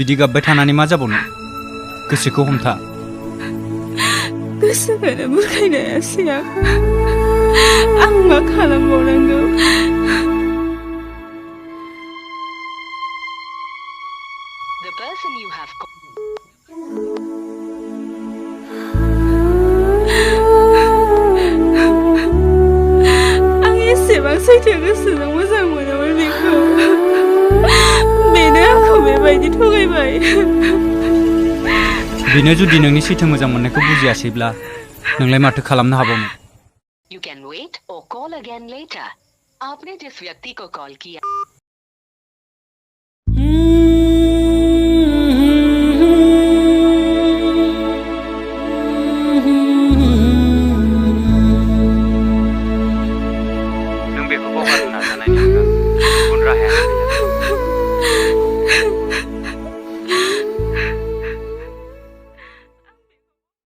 बिदि गाबबाय थानानै मा जाबावनो गोसोखौ हमथा गोसोखौनो बुरखायनो हायासै आं मा खालामबावनांगौ The person you have आं एसेबां सैथो गोसोजों मोजां मोनोमोन बेखौ बेनो आंखौ बेबायदि थगायबाय बेनो जुदि नोंनि सैथो मोजां मोननायखौ बुजियासैब्ला नोंलाय माथो खालामनो हाबावनो You can wait or call again later. आपने जिस व्यक्ति को कॉल किया नों बेखौ बावगारनो नाजानायनि अनगा गुबुन राहायानो गैया